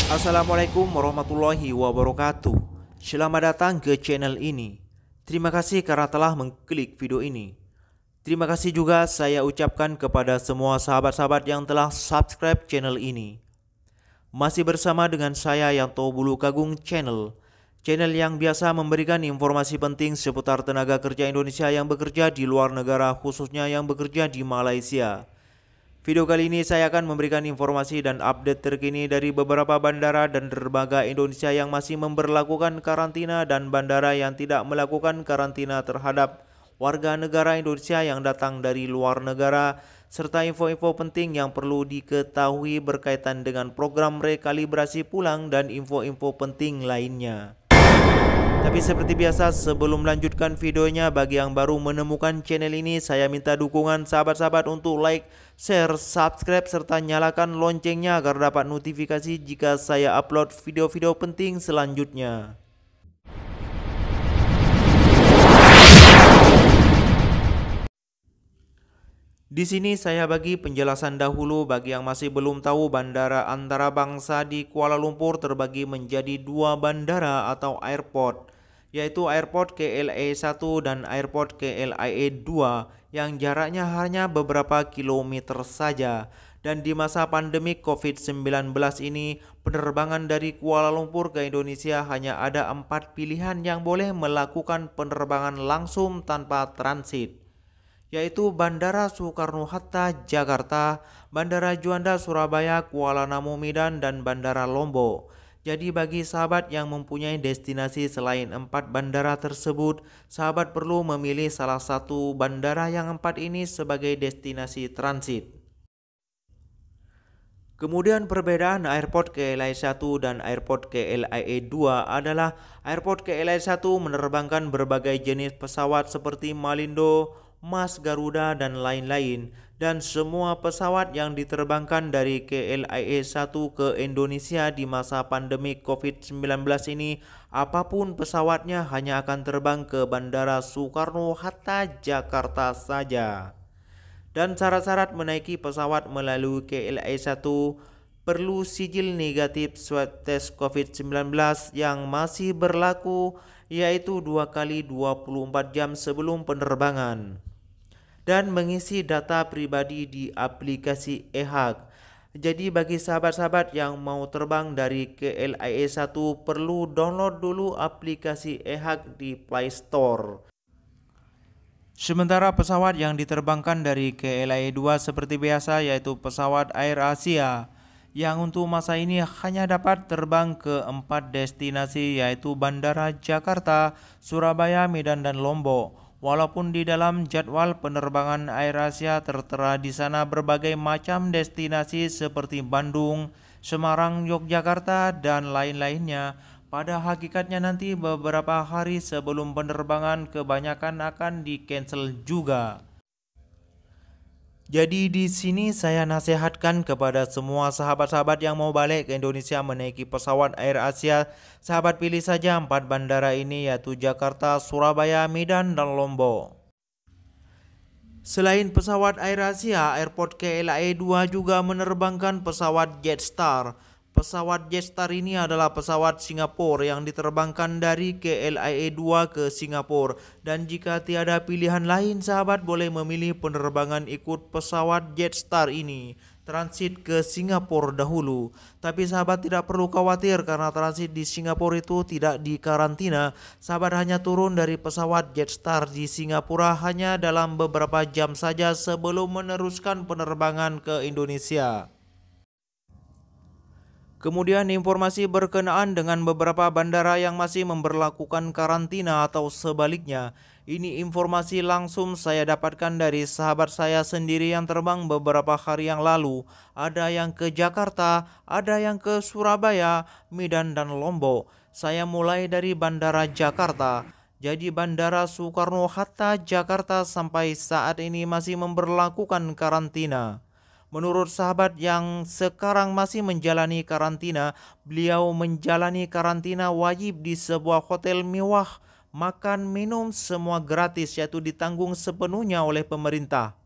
Assalamualaikum warahmatullahi wabarakatuh. Selamat datang ke channel ini. Terima kasih karena telah mengklik video ini. Terima kasih juga saya ucapkan kepada semua sahabat-sahabat yang telah subscribe channel ini. Masih bersama dengan saya Yanto Bulu Kagung Channel. Channel yang biasa memberikan informasi penting seputar tenaga kerja Indonesia yang bekerja di luar negara, khususnya yang bekerja di Malaysia. Video kali ini saya akan memberikan informasi dan update terkini dari beberapa bandara dan dermaga Indonesia yang masih memberlakukan karantina dan bandara yang tidak melakukan karantina terhadap warga negara Indonesia yang datang dari luar negara, serta info-info penting yang perlu diketahui berkaitan dengan program rekalibrasi pulang dan info-info penting lainnya. Tapi seperti biasa, sebelum melanjutkan videonya, bagi yang baru menemukan channel ini, saya minta dukungan sahabat-sahabat untuk like, share, subscribe, serta nyalakan loncengnya agar dapat notifikasi jika saya upload video-video penting selanjutnya. Di sini saya bagi penjelasan dahulu bagi yang masih belum tahu. Bandara antarabangsa di Kuala Lumpur terbagi menjadi dua bandara atau airport, yaitu Airport KLIA 1 dan Airport KLIA 2 yang jaraknya hanya beberapa kilometer saja. Dan di masa pandemi COVID-19 ini, penerbangan dari Kuala Lumpur ke Indonesia hanya ada 4 pilihan yang boleh melakukan penerbangan langsung tanpa transit, yaitu Bandara Soekarno-Hatta Jakarta, Bandara Juanda Surabaya, Kuala Namu Medan, dan Bandara Lombok. Jadi bagi sahabat yang mempunyai destinasi selain 4 bandara tersebut, sahabat perlu memilih salah satu bandara yang 4 ini sebagai destinasi transit. Kemudian perbedaan Airport KLIA 1 dan Airport KLIA 2 adalah Airport KLIA 1 menerbangkan berbagai jenis pesawat seperti Malindo, Mas, Garuda, dan lain-lain, dan semua pesawat yang diterbangkan dari KLIA 1 ke Indonesia di masa pandemi COVID-19 ini, apapun pesawatnya hanya akan terbang ke Bandara Soekarno-Hatta Jakarta saja. Dan syarat-syarat menaiki pesawat melalui KLIA 1 perlu sijil negatif swab test COVID-19 yang masih berlaku, yaitu 2 kali 24 jam sebelum penerbangan, dan mengisi data pribadi di aplikasi eHAG. Jadi bagi sahabat-sahabat yang mau terbang dari KLIA 1 perlu download dulu aplikasi eHAG di Play Store. Sementara pesawat yang diterbangkan dari KLIA 2 seperti biasa, yaitu pesawat Air Asia, yang untuk masa ini hanya dapat terbang ke 4 destinasi, yaitu Bandara Jakarta, Surabaya, Medan, dan Lombok. Walaupun di dalam jadwal penerbangan Air Asia tertera di sana berbagai macam destinasi seperti Bandung, Semarang, Yogyakarta, dan lain-lainnya, pada hakikatnya nanti beberapa hari sebelum penerbangan kebanyakan akan di-cancel juga. Jadi di sini saya nasihatkan kepada semua sahabat-sahabat yang mau balik ke Indonesia menaiki pesawat Air Asia, sahabat pilih saja 4 bandara ini, yaitu Jakarta, Surabaya, Medan, dan Lombok. Selain pesawat Air Asia, Airport KLIA 2 juga menerbangkan pesawat Jetstar. Pesawat Jetstar ini adalah pesawat Singapura yang diterbangkan dari KLIA 2 ke Singapura. Dan jika tiada pilihan lain, sahabat boleh memilih penerbangan ikut pesawat Jetstar ini, transit ke Singapura dahulu. Tapi sahabat tidak perlu khawatir karena transit di Singapura itu tidak dikarantina. Sahabat hanya turun dari pesawat Jetstar di Singapura hanya dalam beberapa jam saja sebelum meneruskan penerbangan ke Indonesia. Kemudian informasi berkenaan dengan beberapa bandara yang masih memberlakukan karantina atau sebaliknya. Ini informasi langsung saya dapatkan dari sahabat saya sendiri yang terbang beberapa hari yang lalu. Ada yang ke Jakarta, ada yang ke Surabaya, Medan, dan Lombok. Saya mulai dari Bandara Jakarta. Jadi Bandara Soekarno-Hatta Jakarta sampai saat ini masih memberlakukan karantina. Menurut sahabat yang sekarang masih menjalani karantina, beliau menjalani karantina wajib di sebuah hotel mewah, makan minum semua gratis, yaitu ditanggung sepenuhnya oleh pemerintah.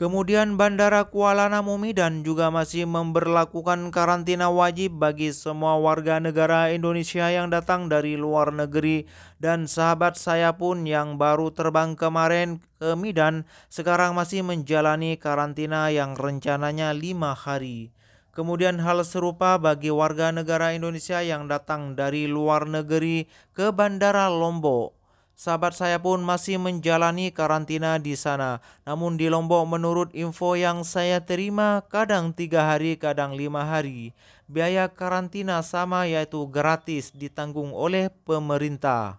Kemudian Bandara Kuala Namu Medan juga masih memberlakukan karantina wajib bagi semua warga negara Indonesia yang datang dari luar negeri, dan sahabat saya pun yang baru terbang kemarin ke Medan sekarang masih menjalani karantina yang rencananya 5 hari. Kemudian hal serupa bagi warga negara Indonesia yang datang dari luar negeri ke Bandara Lombok. Sahabat saya pun masih menjalani karantina di sana. Namun di Lombok menurut info yang saya terima kadang 3 hari kadang 5 hari. Biaya karantina sama yaitu gratis ditanggung oleh pemerintah.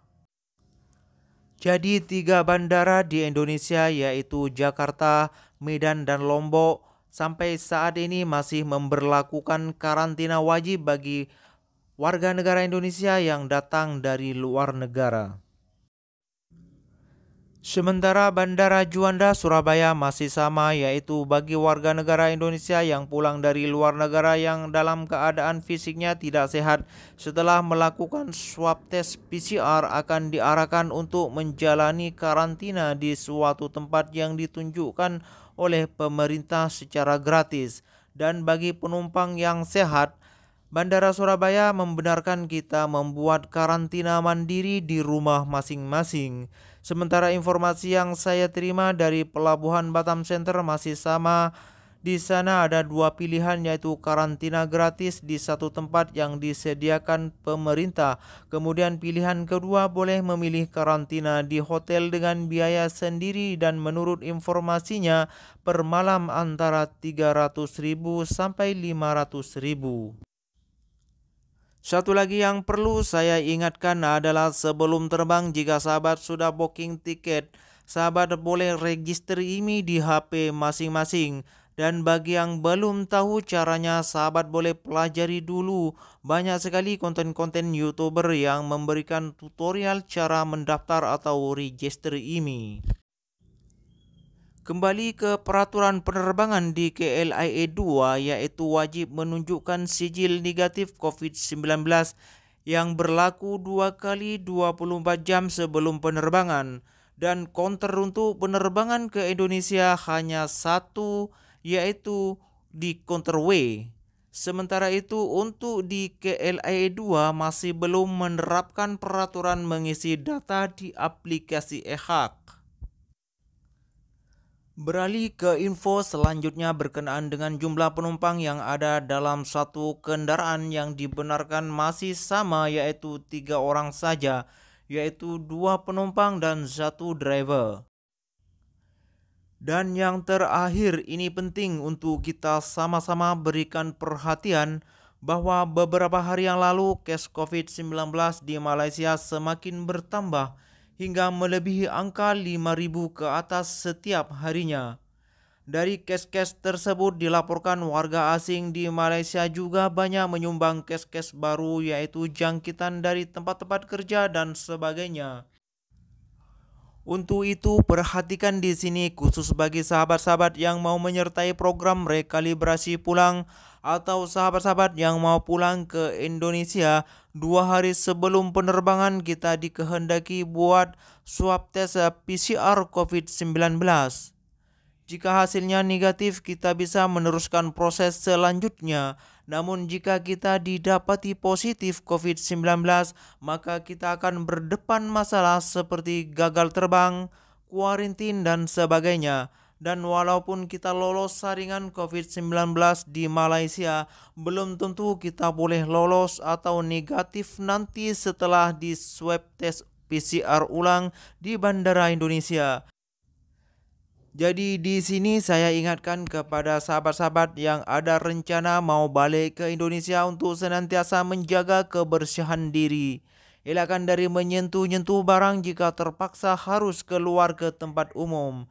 Jadi 3 bandara di Indonesia yaitu Jakarta, Medan dan Lombok sampai saat ini masih memberlakukan karantina wajib bagi warga negara Indonesia yang datang dari luar negara. Sementara Bandara Juanda Surabaya masih sama, yaitu bagi warga negara Indonesia yang pulang dari luar negara yang dalam keadaan fisiknya tidak sehat setelah melakukan swab tes PCR akan diarahkan untuk menjalani karantina di suatu tempat yang ditunjukkan oleh pemerintah secara gratis. Dan bagi penumpang yang sehat, Bandara Surabaya membenarkan kita membuat karantina mandiri di rumah masing-masing. Sementara informasi yang saya terima dari Pelabuhan Batam Center masih sama. Di sana ada 2 pilihan yaitu karantina gratis di satu tempat yang disediakan pemerintah. Kemudian pilihan kedua boleh memilih karantina di hotel dengan biaya sendiri dan menurut informasinya per malam antara 300.000 sampai 500.000. Satu lagi yang perlu saya ingatkan adalah sebelum terbang jika sahabat sudah booking tiket, sahabat boleh register IMEI di HP masing-masing. Dan bagi yang belum tahu caranya, sahabat boleh pelajari dulu. Banyak sekali konten-konten YouTuber yang memberikan tutorial cara mendaftar atau register IMEI. Kembali ke peraturan penerbangan di KLIA 2 yaitu wajib menunjukkan sijil negatif COVID-19 yang berlaku 2 kali 24 jam sebelum penerbangan, dan counter untuk penerbangan ke Indonesia hanya satu yaitu di counter W. Sementara itu untuk di KLIA 2 masih belum menerapkan peraturan mengisi data di aplikasi e-Hak. Beralih ke info selanjutnya berkenaan dengan jumlah penumpang yang ada dalam satu kendaraan yang dibenarkan masih sama yaitu 3 orang saja, yaitu 2 penumpang dan 1 driver. Dan yang terakhir ini penting untuk kita sama-sama berikan perhatian bahwa beberapa hari yang lalu kes COVID-19 di Malaysia semakin bertambah hingga melebihi angka 5.000 ke atas setiap harinya. Dari kes-kes tersebut dilaporkan warga asing di Malaysia juga banyak menyumbang kes-kes baru yaitu jangkitan dari tempat-tempat kerja dan sebagainya. Untuk itu perhatikan di sini khusus bagi sahabat-sahabat yang mau menyertai program rekalibrasi pulang atau sahabat-sahabat yang mau pulang ke Indonesia 2 hari sebelum penerbangan kita dikehendaki buat swab tes PCR COVID-19. Jika hasilnya negatif kita bisa meneruskan proses selanjutnya. Namun jika kita didapati positif COVID-19 maka kita akan berdepan masalah seperti gagal terbang, kuarantin dan sebagainya. Dan walaupun kita lolos saringan COVID-19 di Malaysia, belum tentu kita boleh lolos atau negatif nanti setelah di swab tes PCR ulang di Bandara Indonesia. Jadi di sini saya ingatkan kepada sahabat-sahabat yang ada rencana mau balik ke Indonesia untuk senantiasa menjaga kebersihan diri. Elakkan dari menyentuh-nyentuh barang jika terpaksa harus keluar ke tempat umum.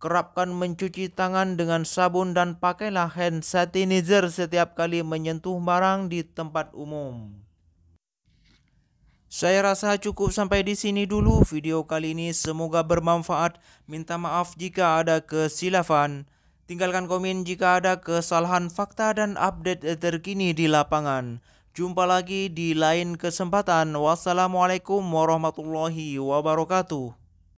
Kerapkan mencuci tangan dengan sabun dan pakailah hand sanitizer setiap kali menyentuh barang di tempat umum. Saya rasa cukup sampai di sini dulu video kali ini, semoga bermanfaat. Minta maaf jika ada kesilapan. Tinggalkan komen jika ada kesalahan fakta dan update terkini di lapangan. Jumpa lagi di lain kesempatan. Wassalamualaikum warahmatullahi wabarakatuh.